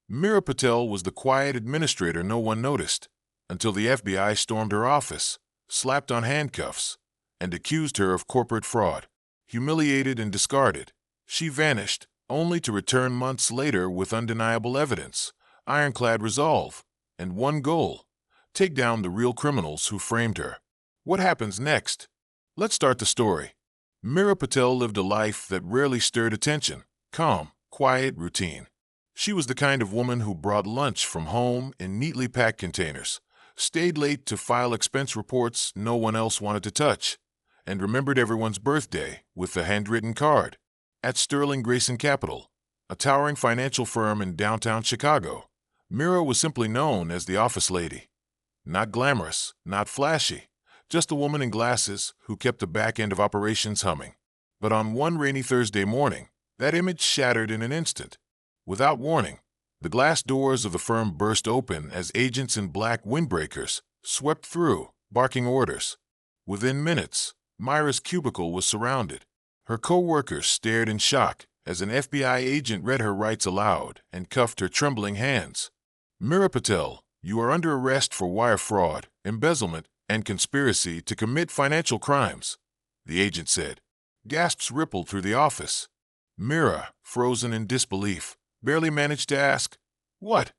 Mira Patel was the quiet administrator no one noticed, until the FBI stormed her office, slapped on handcuffs, and accused her of corporate fraud. Humiliated and discarded, she vanished, only to return months later with undeniable evidence, ironclad resolve, and one goal: take down the real criminals who framed her. What happens next? Let's start the story. Mira Patel lived a life that rarely stirred attention: calm, quiet, routine. She was the kind of woman who brought lunch from home in neatly packed containers, stayed late to file expense reports no one else wanted to touch, and remembered everyone's birthday with a handwritten card. At Sterling Grayson Capital, a towering financial firm in downtown Chicago, Mira was simply known as the office lady. Not glamorous, not flashy, just a woman in glasses who kept the back end of operations humming. But on one rainy Thursday morning, that image shattered in an instant. Without warning, the glass doors of the firm burst open as agents in black windbreakers swept through, barking orders. Within minutes, Mira's cubicle was surrounded. Her co-workers stared in shock as an FBI agent read her rights aloud and cuffed her trembling hands. "Mira Patel, you are under arrest for wire fraud, embezzlement, and conspiracy to commit financial crimes," the agent said. Gasps rippled through the office. Mira, frozen in disbelief, barely managed to ask, "What?"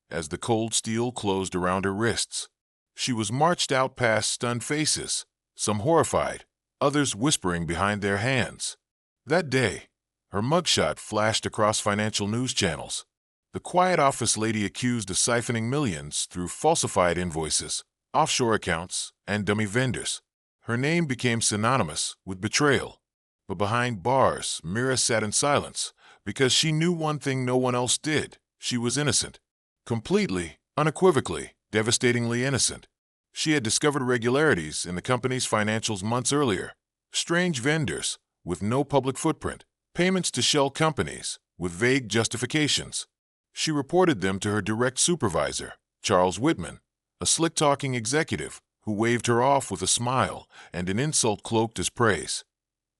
as the cold steel closed around her wrists. She was marched out past stunned faces, some horrified, others whispering behind their hands. That day, her mugshot flashed across financial news channels. The quiet office lady accused of siphoning millions through falsified invoices, offshore accounts, and dummy vendors. Her name became synonymous with betrayal. But behind bars, Mira sat in silence because she knew one thing no one else did: she was innocent. Completely, unequivocally, devastatingly innocent. She had discovered irregularities in the company's financials months earlier: strange vendors with no public footprint, payments to shell companies with vague justifications. She reported them to her direct supervisor, Charles Whitman, a slick-talking executive who waved her off with a smile and an insult cloaked as praise.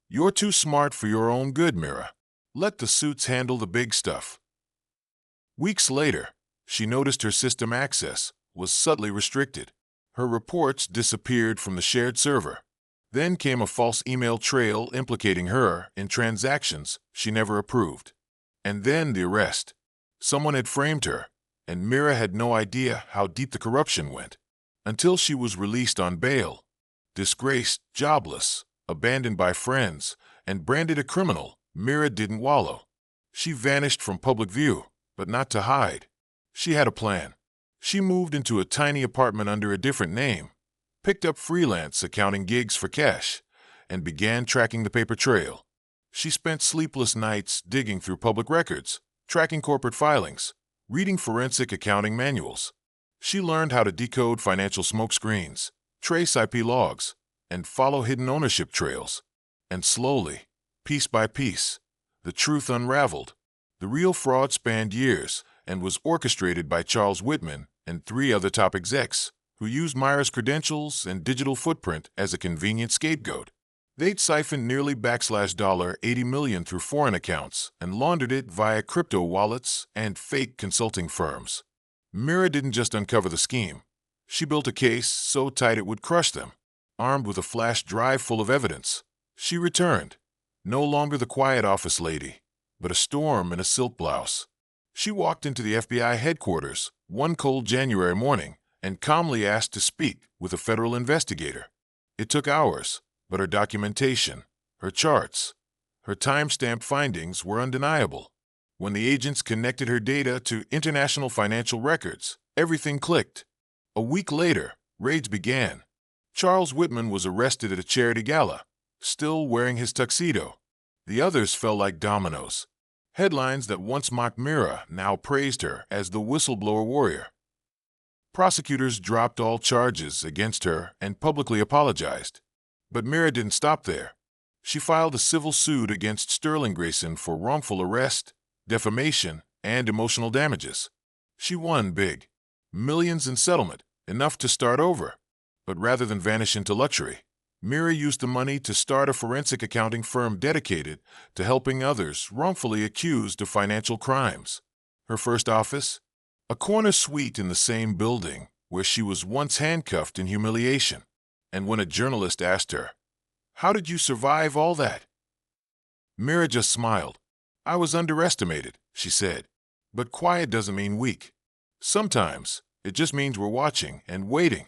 "You're too smart for your own good, Mira. Let the suits handle the big stuff." Weeks later, she noticed her system access was subtly restricted. Her reports disappeared from the shared server. Then came a false email trail implicating her in transactions she never approved. And then the arrest. Someone had framed her, and Mira had no idea how deep the corruption went, until she was released on bail. Disgraced, jobless, abandoned by friends, and branded a criminal, Mira didn't wallow. She vanished from public view, but not to hide. She had a plan. She moved into a tiny apartment under a different name, picked up freelance accounting gigs for cash, and began tracking the paper trail. She spent sleepless nights digging through public records, tracking corporate filings, reading forensic accounting manuals. She learned how to decode financial smokescreens, trace IP logs, and follow hidden ownership trails. And slowly, piece by piece, the truth unraveled. The real fraud spanned years and was orchestrated by Charles Whitman and 3 other top execs who used Mira's credentials and digital footprint as a convenient scapegoat. They'd siphoned nearly $80 million through foreign accounts and laundered it via crypto wallets and fake consulting firms. Mira didn't just uncover the scheme. She built a case so tight it would crush them. Armed with a flash drive full of evidence, she returned, no longer the quiet office lady, but a storm in a silk blouse. She walked into the FBI headquarters one cold January morning and calmly asked to speak with a federal investigator. It took hours, but her documentation, her charts, her time-stamped findings were undeniable. When the agents connected her data to international financial records, everything clicked. A week later, raids began. Charles Whitman was arrested at a charity gala, still wearing his tuxedo. The others fell like dominoes. Headlines that once mocked Mira now praised her as the whistleblower warrior. Prosecutors dropped all charges against her and publicly apologized. But Mira didn't stop there. She filed a civil suit against Sterling Grayson for wrongful arrest, defamation, and emotional damages. She won big. Millions in settlement, enough to start over. But rather than vanish into luxury, Mira used the money to start a forensic accounting firm dedicated to helping others wrongfully accused of financial crimes. Her first office? A corner suite in the same building where she was once handcuffed in humiliation. And when a journalist asked her, "How did you survive all that?" Mira just smiled. "I was underestimated," she said. But quiet doesn't mean weak. Sometimes it just means we're watching and waiting.